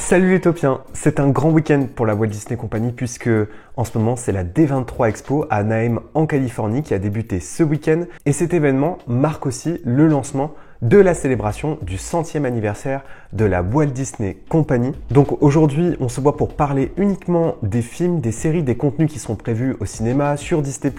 Salut les Topiens, c'est un grand week-end pour la Walt Disney Company puisque en ce moment c'est la D23 Expo à Anaheim en Californie qui a débuté ce week-end et cet événement marque aussi le lancement de la célébration du 100e anniversaire de la Walt Disney Company. Donc aujourd'hui, on se voit pour parler uniquement des films, des séries, des contenus qui sont prévus au cinéma, sur Disney+,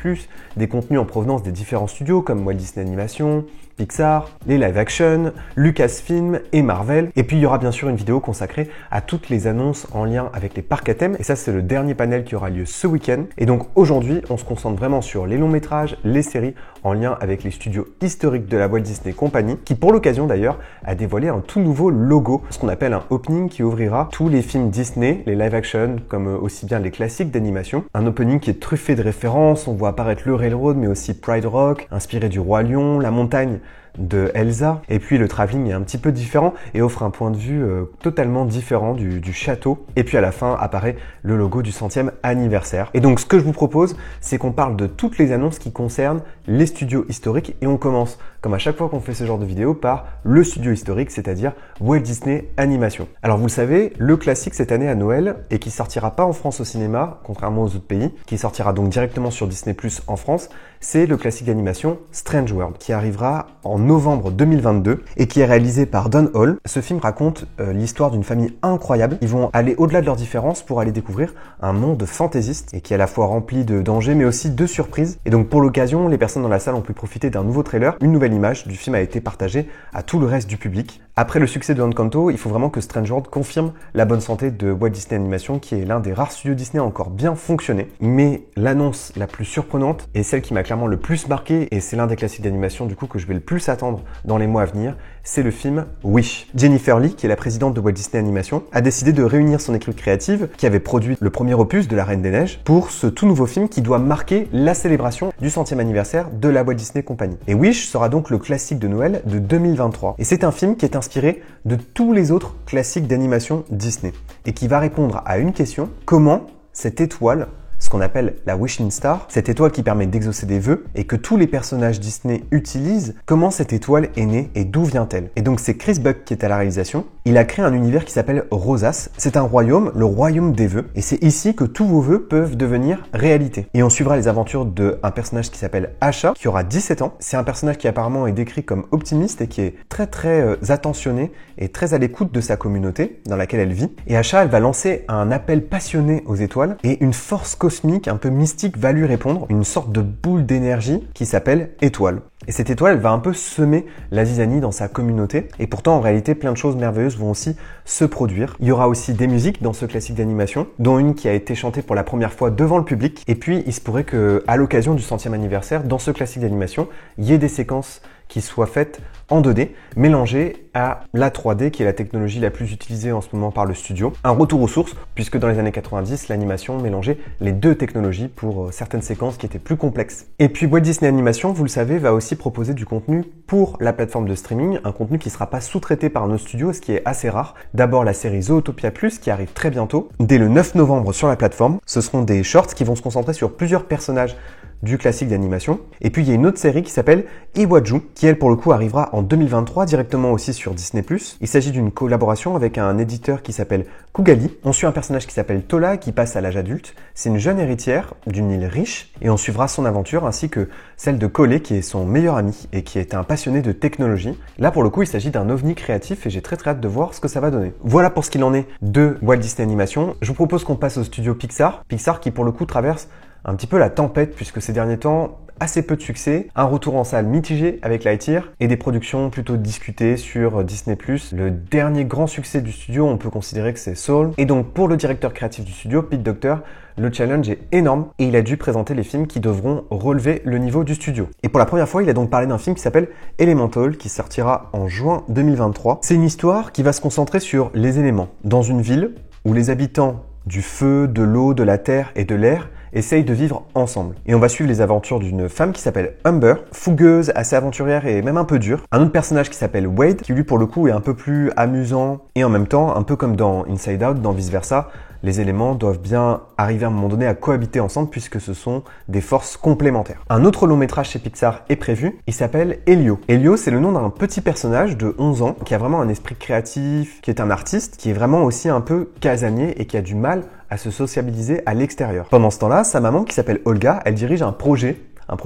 des contenus en provenance des différents studios comme Walt Disney Animation, Pixar, les live action, Lucasfilm et Marvel. Et puis il y aura bien sûr une vidéo consacrée à toutes les annonces en lien avec les parcs à thème. Et ça, c'est le dernier panel qui aura lieu ce week-end. Et donc aujourd'hui, on se concentre vraiment sur les longs métrages, les séries en lien avec les studios historiques de la Walt Disney Company, qui pour l'occasion d'ailleurs a dévoilé un tout nouveau logo, ce qu'on appelle un opening qui ouvrira tous les films Disney, les live action comme aussi bien les classiques d'animation. Un opening qui est truffé de références, on voit apparaître le Railroad mais aussi Pride Rock, inspiré du Roi Lion, la montagne de Elsa, et puis le travelling est un petit peu différent et offre un point de vue totalement différent du château. Et puis à la fin apparaît le logo du 100e anniversaire. Et donc ce que je vous propose, c'est qu'on parle de toutes les annonces qui concernent les studios historiques et on commence, comme à chaque fois qu'on fait ce genre de vidéo, par le studio historique, c'est-à-dire Walt Disney Animation. Alors vous le savez, le classique cette année à Noël et qui sortira pas en France au cinéma, contrairement aux autres pays, qui sortira donc directement sur Disney+ en France, c'est le classique d'animation Strange World, qui arrivera en novembre 2022 et qui est réalisé par Don Hall. Ce film raconte l'histoire d'une famille incroyable. Ils vont aller au-delà de leurs différences pour aller découvrir un monde fantaisiste et qui est à la fois rempli de dangers mais aussi de surprises. Et donc pour l'occasion, les personnes dans la salle ont pu profiter d'un nouveau trailer. Une nouvelle image du film a été partagée à tout le reste du public. Après le succès de Encanto, il faut vraiment que Strange World confirme la bonne santé de Walt Disney Animation, qui est l'un des rares studios Disney à encore bien fonctionner. Mais l'annonce la plus surprenante et celle qui m'a clairement le plus marqué, et c'est l'un des classiques d'animation du coup que je vais le plus attendre dans les mois à venir, c'est le film Wish. Jennifer Lee, qui est la présidente de Walt Disney Animation, a décidé de réunir son équipe créative, qui avait produit le premier opus de La Reine des Neiges, pour ce tout nouveau film qui doit marquer la célébration du 100e anniversaire de la Walt Disney Company. Et Wish sera donc le classique de Noël de 2023. Et c'est un film qui est inspiré de tous les autres classiques d'animation Disney et qui va répondre à une question: comment cette étoile, ce qu'on appelle la Wishing Star, cette étoile qui permet d'exaucer des vœux et que tous les personnages Disney utilisent, comment cette étoile est née et d'où vient-elle? Et donc c'est Chris Buck qui est à la réalisation. Il a créé un univers qui s'appelle Rosas. C'est un royaume, le royaume des vœux, et c'est ici que tous vos vœux peuvent devenir réalité. Et on suivra les aventures d'un personnage qui s'appelle Asha, qui aura 17 ans. C'est un personnage qui apparemment est décrit comme optimiste et qui est très attentionné et très à l'écoute de sa communauté dans laquelle elle vit. Et Asha, elle va lancer un appel passionné aux étoiles et une force cosmique un peu mystique va lui répondre, une sorte de boule d'énergie qui s'appelle étoile. Et cette étoile, elle va un peu semer la zizanie dans sa communauté. Et pourtant, en réalité, plein de choses merveilleuses vont aussi se produire. Il y aura aussi des musiques dans ce classique d'animation, dont une qui a été chantée pour la première fois devant le public. Et puis, il se pourrait que, à l'occasion du 100e anniversaire, dans ce classique d'animation, il y ait des séquences qui soient faites en 2D, mélangées à la 3D, qui est la technologie la plus utilisée en ce moment par le studio. Un retour aux sources, puisque dans les années 90, l'animation mélangeait les deux technologies pour certaines séquences qui étaient plus complexes. Et puis Walt Disney Animation, vous le savez, va aussi proposer du contenu pour la plateforme de streaming, un contenu qui ne sera pas sous-traité par nos studios, ce qui est assez rare. D'abord la série Zootopia Plus, qui arrive très bientôt, dès le 9 novembre sur la plateforme. Ce seront des shorts qui vont se concentrer sur plusieurs personnages du classique d'animation. Et puis il y a une autre série qui s'appelle Iwaju, qui elle pour le coup arrivera en 2023 directement aussi sur Disney+. Il s'agit d'une collaboration avec un éditeur qui s'appelle Kugali. On suit un personnage qui s'appelle Tola qui passe à l'âge adulte. C'est une jeune héritière d'une île riche et on suivra son aventure ainsi que celle de Kole qui est son meilleur ami et qui est un passionné de technologie. Là pour le coup il s'agit d'un ovni créatif et j'ai très hâte de voir ce que ça va donner. Voilà pour ce qu'il en est de Walt Disney Animation. Je vous propose qu'on passe au studio Pixar. Pixar qui pour le coup traverse un petit peu la tempête puisque ces derniers temps, assez peu de succès, un retour en salle mitigé avec Lightyear et des productions plutôt discutées sur Disney+. Le dernier grand succès du studio, on peut considérer que c'est Soul. Et donc pour le directeur créatif du studio, Pete Docter, le challenge est énorme et il a dû présenter les films qui devront relever le niveau du studio. Et pour la première fois, il a donc parlé d'un film qui s'appelle Elemental, qui sortira en juin 2023. C'est une histoire qui va se concentrer sur les éléments dans une ville où les habitants du feu, de l'eau, de la terre et de l'air essayent de vivre ensemble. Et on va suivre les aventures d'une femme qui s'appelle Humber, fougueuse, assez aventurière et même un peu dure. Un autre personnage qui s'appelle Wade, qui lui pour le coup est un peu plus amusant et en même temps, un peu comme dans Inside Out, dans Vice Versa, les éléments doivent bien arriver à un moment donné à cohabiter ensemble puisque ce sont des forces complémentaires. Un autre long métrage chez Pixar est prévu, il s'appelle Elio. Elio, c'est le nom d'un petit personnage de 11 ans qui a vraiment un esprit créatif, qui est un artiste, qui est vraiment aussi un peu casanier et qui a du mal à se sociabiliser à l'extérieur. Pendant ce temps-là, sa maman qui s'appelle Olga, elle dirige un projet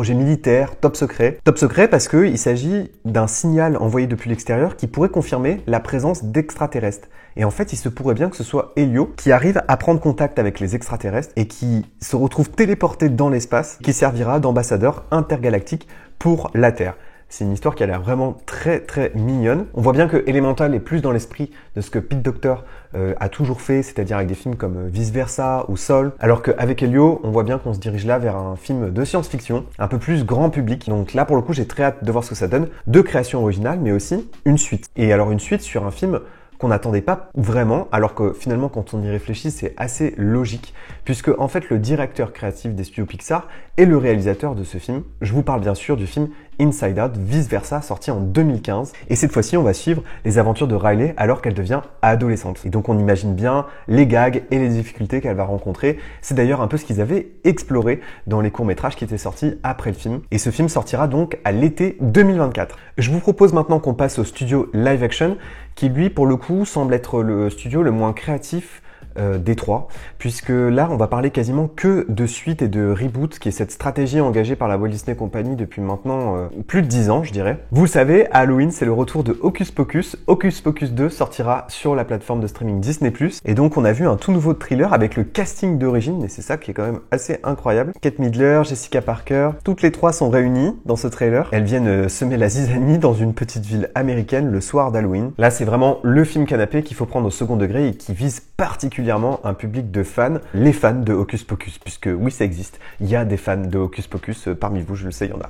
militaire, top secret. Top secret parce qu'il s'agit d'un signal envoyé depuis l'extérieur qui pourrait confirmer la présence d'extraterrestres. Et en fait, il se pourrait bien que ce soit Elio qui arrive à prendre contact avec les extraterrestres et qui se retrouve téléporté dans l'espace, qui servira d'ambassadeur intergalactique pour la Terre. C'est une histoire qui a l'air vraiment très très mignonne. On voit bien que Elemental est plus dans l'esprit de ce que Pete Docter a toujours fait, c'est-à-dire avec des films comme Vice Versa ou Soul. Alors qu'avec Elio, on voit bien qu'on se dirige là vers un film de science-fiction, un peu plus grand public. Donc là, pour le coup, j'ai très hâte de voir ce que ça donne. De création originale, mais aussi une suite. Et alors une suite sur un film qu'on n'attendait pas vraiment, alors que finalement quand on y réfléchit c'est assez logique, puisque en fait le directeur créatif des studios Pixar est le réalisateur de ce film. Je vous parle bien sûr du film Inside Out, Vice Versa, sorti en 2015. Et cette fois-ci, on va suivre les aventures de Riley alors qu'elle devient adolescente. Et donc on imagine bien les gags et les difficultés qu'elle va rencontrer. C'est d'ailleurs un peu ce qu'ils avaient exploré dans les courts-métrages qui étaient sortis après le film. Et ce film sortira donc à l'été 2024. Je vous propose maintenant qu'on passe au studio Live Action, qui lui, pour le coup, semble être le studio le moins créatif des trois, puisque là on va parler quasiment que de suite et de reboot, qui est cette stratégie engagée par la Walt Disney Company depuis maintenant plus de 10 ans je dirais. Vous le savez, Halloween c'est le retour de Hocus Pocus. Hocus Pocus 2 sortira sur la plateforme de streaming Disney+, et donc on a vu un tout nouveau thriller avec le casting d'origine, et c'est ça qui est quand même assez incroyable. Kate Midler, Jessica Parker, toutes les trois sont réunies dans ce trailer. Elles viennent semer la zizanie dans une petite ville américaine le soir d'Halloween. Là c'est vraiment le film canapé qu'il faut prendre au second degré et qui vise particulièrement un public de fans, les fans de Hocus Pocus, puisque oui ça existe, il y a des fans de Hocus Pocus parmi vous, je le sais, il y en a.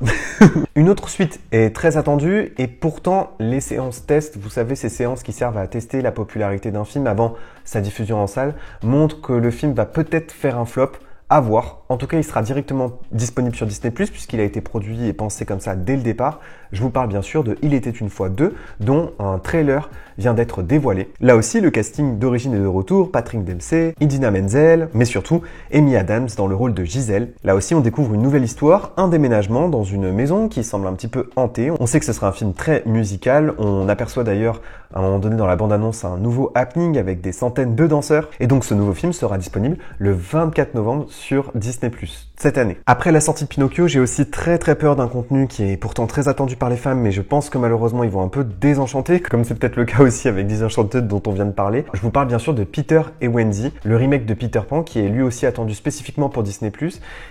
Une autre suite est très attendue et pourtant les séances test, vous savez ces séances qui servent à tester la popularité d'un film avant sa diffusion en salle, montrent que le film va peut-être faire un flop. À voir. En tout cas, il sera directement disponible sur Disney+, puisqu'il a été produit et pensé comme ça dès le départ. Je vous parle bien sûr de Il était une fois 2, dont un trailer vient d'être dévoilé. Là aussi, le casting d'origine est de retour, Patrick Dempsey, Idina Menzel, mais surtout Amy Adams dans le rôle de Giselle. Là aussi, on découvre une nouvelle histoire, un déménagement dans une maison qui semble un petit peu hantée. On sait que ce sera un film très musical. On aperçoit d'ailleurs à un moment donné dans la bande-annonce un nouveau happening avec des centaines de danseurs. Et donc ce nouveau film sera disponible le 24 novembre sur Disney+, cette année. Après la sortie de Pinocchio, j'ai aussi très peur d'un contenu qui est pourtant très attendu par les femmes, mais je pense que malheureusement ils vont un peu désenchanter, comme c'est peut-être le cas aussi avec Disenchanted dont on vient de parler. Je vous parle bien sûr de Peter et Wendy, le remake de Peter Pan qui est lui aussi attendu spécifiquement pour Disney+.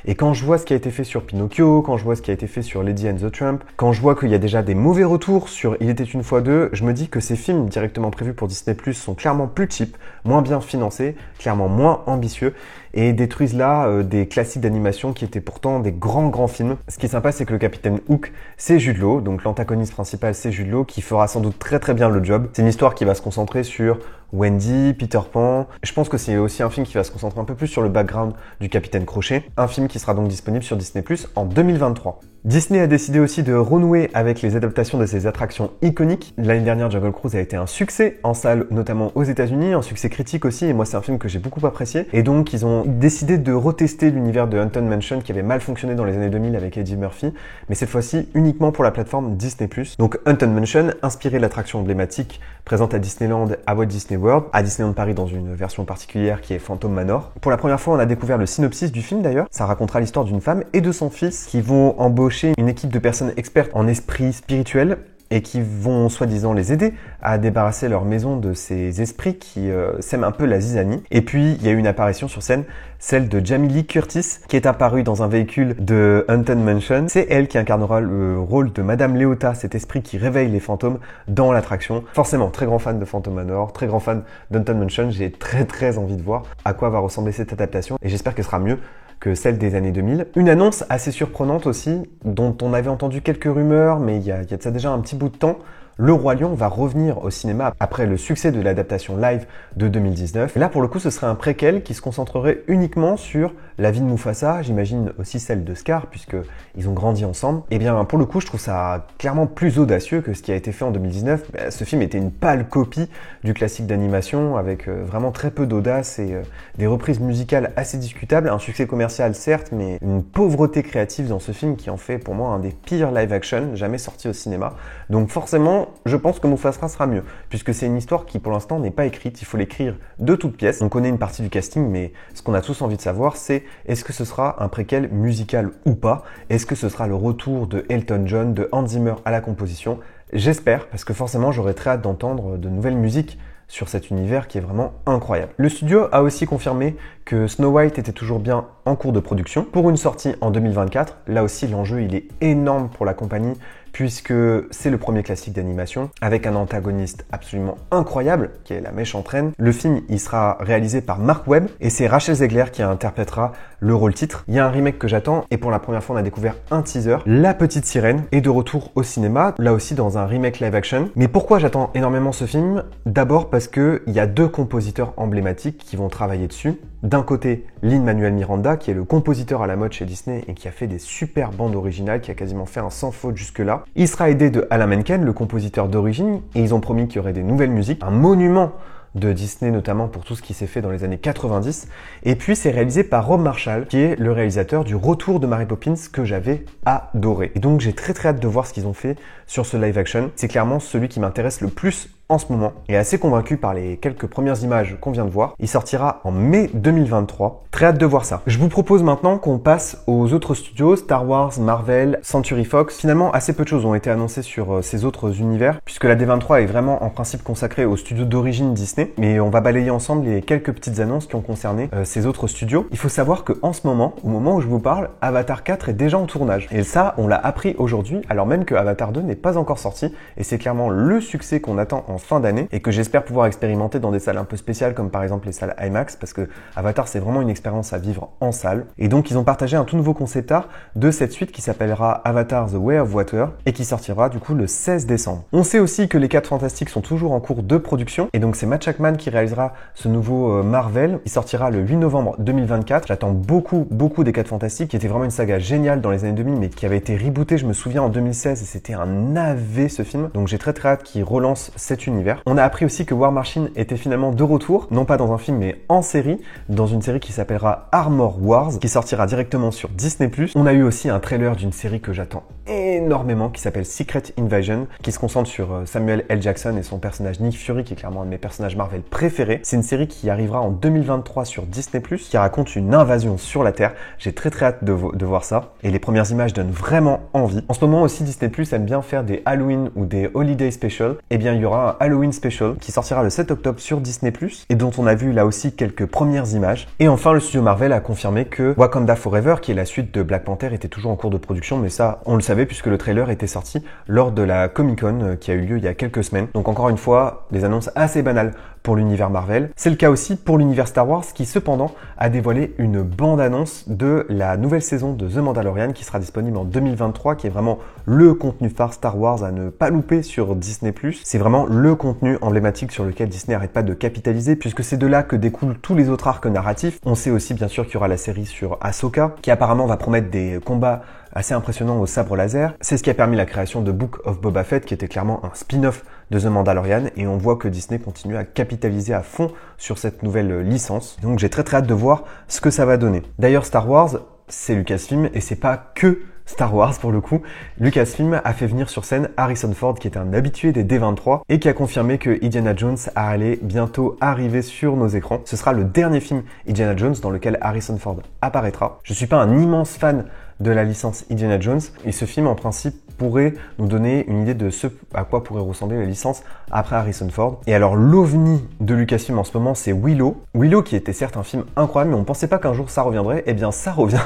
Et quand je vois ce qui a été fait sur Pinocchio, quand je vois ce qui a été fait sur Lady and the Tramp, quand je vois qu'il y a déjà des mauvais retours sur Il était une fois 2, je me dis que ces films directement prévus pour Disney+, sont clairement plus cheap, moins bien financés, clairement moins ambitieux, et détruisent là des classiques d'animation qui étaient pourtant des grands films. Ce qui est sympa, c'est que le capitaine Hook, c'est Jude Law, donc l'antagoniste principal, c'est Jude Law, qui fera sans doute très bien le job. C'est une histoire qui va se concentrer sur Wendy, Peter Pan. Je pense que c'est aussi un film qui va se concentrer un peu plus sur le background du capitaine Crochet. Un film qui sera donc disponible sur Disney+ en 2023. Disney a décidé aussi de renouer avec les adaptations de ses attractions iconiques. L'année dernière, Jungle Cruise a été un succès en salle, notamment aux États-Unis, un succès critique aussi, et moi c'est un film que j'ai beaucoup apprécié. Et donc ils ont décidé de retester l'univers de Haunted Mansion qui avait mal fonctionné dans les années 2000 avec Eddie Murphy, mais cette fois-ci uniquement pour la plateforme Disney+. Donc Haunted Mansion, inspiré de l'attraction emblématique présente à Disneyland, à Walt Disney World, à Disneyland Paris dans une version particulière qui est Phantom Manor. Pour la première fois, on a découvert le synopsis du film d'ailleurs. Ça racontera l'histoire d'une femme et de son fils qui vont embaucher une équipe de personnes expertes en esprit spirituel et qui vont soi-disant les aider à débarrasser leur maison de ces esprits qui sèment un peu la zizanie. Et puis, il y a eu une apparition sur scène, celle de Jamie Lee Curtis, qui est apparue dans un véhicule de Haunted Mansion. C'est elle qui incarnera le rôle de Madame Leota, cet esprit qui réveille les fantômes dans l'attraction. Forcément, très grand fan de Phantom Manor, très grand fan d'Haunted Mansion. J'ai très envie de voir à quoi va ressembler cette adaptation et j'espère qu'elle sera mieux que celle des années 2000. Une annonce assez surprenante aussi, dont on avait entendu quelques rumeurs, mais il y a de ça déjà un petit bout de temps. Le Roi Lion va revenir au cinéma après le succès de l'adaptation live de 2019. Et là, pour le coup, ce serait un préquel qui se concentrerait uniquement sur la vie de Mufasa, j'imagine aussi celle de Scar, puisqu'ils ont grandi ensemble. Et bien, pour le coup, je trouve ça clairement plus audacieux que ce qui a été fait en 2019. Ce film était une pâle copie du classique d'animation, avec vraiment très peu d'audace et des reprises musicales assez discutables. Un succès commercial, certes, mais une pauvreté créative dans ce film qui en fait pour moi un des pires live-action jamais sortis au cinéma. Donc forcément, je pense que Mufasa sera mieux, puisque c'est une histoire qui pour l'instant n'est pas écrite, il faut l'écrire de toutes pièces. On connaît une partie du casting, mais ce qu'on a tous envie de savoir, c'est est-ce que ce sera un préquel musical ou pas? Est-ce que ce sera le retour de Elton John, de Hans Zimmer à la composition? J'espère, parce que forcément j'aurais très hâte d'entendre de nouvelles musiques sur cet univers qui est vraiment incroyable. Le studio a aussi confirmé que Snow White était toujours bien en cours de production pour une sortie en 2024. Là aussi, l'enjeu il est énorme pour la compagnie puisque c'est le premier classique d'animation avec un antagoniste absolument incroyable qui est la méchante reine. Le film il sera réalisé par Mark Webb et c'est Rachel Zegler qui interprétera le rôle titre. Il y a un remake que j'attends et pour la première fois on a découvert un teaser. La Petite Sirène est de retour au cinéma, là aussi dans un remake live action. Mais pourquoi j'attends énormément ce film? D'abord parce qu'il y a deux compositeurs emblématiques qui vont travailler dessus. D'un côté, Lin-Manuel Miranda, qui est le compositeur à la mode chez Disney et qui a fait des super bandes originales, qui a quasiment fait un sans faute jusque-là. Il sera aidé de Alan Menken, le compositeur d'origine, et ils ont promis qu'il y aurait des nouvelles musiques, un monument de Disney notamment pour tout ce qui s'est fait dans les années 90. Et puis c'est réalisé par Rob Marshall, qui est le réalisateur du Retour de Mary Poppins que j'avais adoré. Et donc j'ai très hâte de voir ce qu'ils ont fait sur ce live action. C'est clairement celui qui m'intéresse le plus en ce moment et assez convaincu par les quelques premières images qu'on vient de voir. Il sortira en mai 2023. Très hâte de voir ça. Je vous propose maintenant qu'on passe aux autres studios, Star Wars, Marvel, Century Fox. Finalement, assez peu de choses ont été annoncées sur ces autres univers, puisque la D23 est vraiment en principe consacrée aux studios d'origine Disney. Mais on va balayer ensemble les quelques petites annonces qui ont concerné ces autres studios. Il faut savoir qu'en ce moment, au moment où je vous parle, Avatar 4 est déjà en tournage. Et ça, on l'a appris aujourd'hui, alors même que Avatar 2 n'est pas encore sorti. Et c'est clairement le succès qu'on attend en fin d'année et que j'espère pouvoir expérimenter dans des salles un peu spéciales comme par exemple les salles IMAX parce que Avatar c'est vraiment une expérience à vivre en salle. Et donc ils ont partagé un tout nouveau concept art de cette suite qui s'appellera Avatar The Way of Water et qui sortira du coup le 16 décembre. On sait aussi que les 4 Fantastiques sont toujours en cours de production et donc c'est Matt Shakman qui réalisera ce nouveau Marvel. Il sortira le 8 novembre 2024. J'attends beaucoup des 4 Fantastiques qui était vraiment une saga géniale dans les années 2000 mais qui avait été rebootée je me souviens en 2016 et c'était un navet ce film. Donc j'ai très hâte qu'il relance cet univers. On a appris aussi que War Machine était finalement de retour, non pas dans un film mais en série, dans une série qui s'appellera Armor Wars, qui sortira directement sur Disney+. On a eu aussi un trailer d'une série que j'attends énormément, qui s'appelle Secret Invasion, qui se concentre sur Samuel L. Jackson et son personnage Nick Fury, qui est clairement un de mes personnages Marvel préférés. C'est une série qui arrivera en 2023 sur Disney+, qui raconte une invasion sur la Terre. J'ai très hâte de voir ça. Et les premières images donnent vraiment envie. En ce moment aussi, Disney+ aime bien faire des Halloween ou des Holiday Special. Eh bien, il y aura un Halloween Special qui sortira le 7 octobre sur Disney+, et dont on a vu là aussi quelques premières images. Et enfin, le studio Marvel a confirmé que Wakanda Forever, qui est la suite de Black Panther, était toujours en cours de production, mais ça, on le savait puisque le trailer était sorti lors de la Comic-Con qui a eu lieu il y a quelques semaines. Donc encore une fois, des annonces assez banales pour l'univers Marvel. C'est le cas aussi pour l'univers Star Wars qui cependant a dévoilé une bande-annonce de la nouvelle saison de The Mandalorian qui sera disponible en 2023, qui est vraiment le contenu phare Star Wars à ne pas louper sur Disney+. C'est vraiment le contenu emblématique sur lequel Disney n'arrête pas de capitaliser puisque c'est de là que découlent tous les autres arcs narratifs. On sait aussi bien sûr qu'il y aura la série sur Ahsoka qui apparemment va promettre des combats assez impressionnants au sabre laser. C'est ce qui a permis la création de Book of Boba Fett qui était clairement un spin-off de The Mandalorian et on voit que Disney continue à capitaliser à fond sur cette nouvelle licence. Donc j'ai très hâte de voir ce que ça va donner. D'ailleurs Star Wars, c'est Lucasfilm et c'est pas que Star Wars pour le coup. Lucasfilm a fait venir sur scène Harrison Ford qui est un habitué des D23 et qui a confirmé que Indiana Jones allait bientôt arriver sur nos écrans. Ce sera le dernier film Indiana Jones dans lequel Harrison Ford apparaîtra. Je suis pas un immense fan de la licence Indiana Jones et ce film en principe pourrait nous donner une idée de ce à quoi pourrait ressembler la licence après Harrison Ford. Et alors l'ovni de Lucasfilm en ce moment c'est Willow. Willow qui était certes un film incroyable mais on pensait pas qu'un jour ça reviendrait. Eh bien ça revient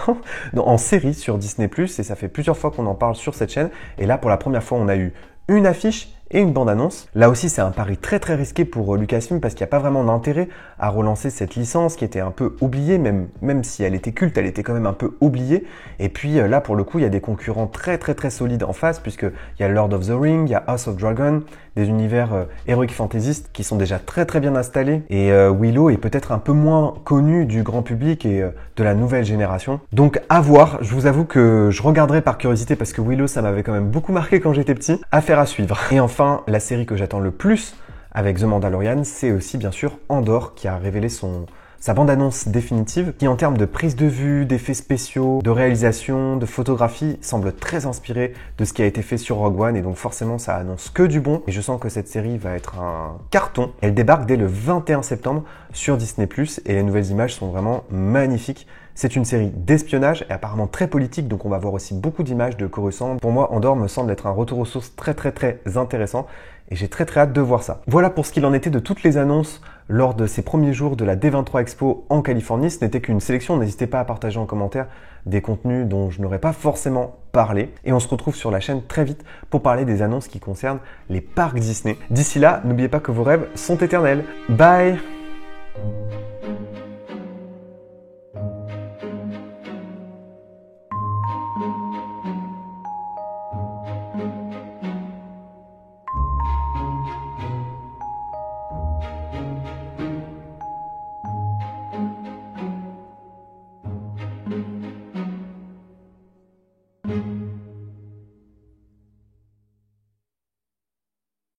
en série sur Disney+, et ça fait plusieurs fois qu'on en parle sur cette chaîne et là pour la première fois on a eu une affiche et une bande-annonce. Là aussi, c'est un pari très très risqué pour Lucasfilm parce qu'il n'y a pas vraiment d'intérêt à relancer cette licence qui était un peu oubliée, même si elle était culte, elle était quand même un peu oubliée. Et puis là, pour le coup, il y a des concurrents très très très solides en face puisqu'il y a Lord of the Rings, il y a House of Dragon, des univers heroic fantasy qui sont déjà très très bien installés. Et Willow est peut-être un peu moins connu du grand public et de la nouvelle génération. Donc à voir, je vous avoue que je regarderai par curiosité parce que Willow, ça m'avait quand même beaucoup marqué quand j'étais petit. Affaire à suivre. Et enfin, la série que j'attends le plus avec The Mandalorian, c'est aussi bien sûr Andor qui a révélé sa bande-annonce définitive qui en termes de prise de vue, d'effets spéciaux, de réalisation, de photographie semble très inspirée de ce qui a été fait sur Rogue One et donc forcément ça annonce que du bon et je sens que cette série va être un carton. Elle débarque dès le 21 septembre sur Disney+ et les nouvelles images sont vraiment magnifiques. C'est une série d'espionnage et apparemment très politique, donc on va voir aussi beaucoup d'images de Coruscant. Pour moi, Andor me semble être un retour aux sources très très très intéressant et j'ai très très hâte de voir ça. Voilà pour ce qu'il en était de toutes les annonces lors de ces premiers jours de la D23 Expo en Californie. Ce n'était qu'une sélection, n'hésitez pas à partager en commentaire des contenus dont je n'aurais pas forcément parlé. Et on se retrouve sur la chaîne très vite pour parler des annonces qui concernent les parcs Disney. D'ici là, n'oubliez pas que vos rêves sont éternels. Bye!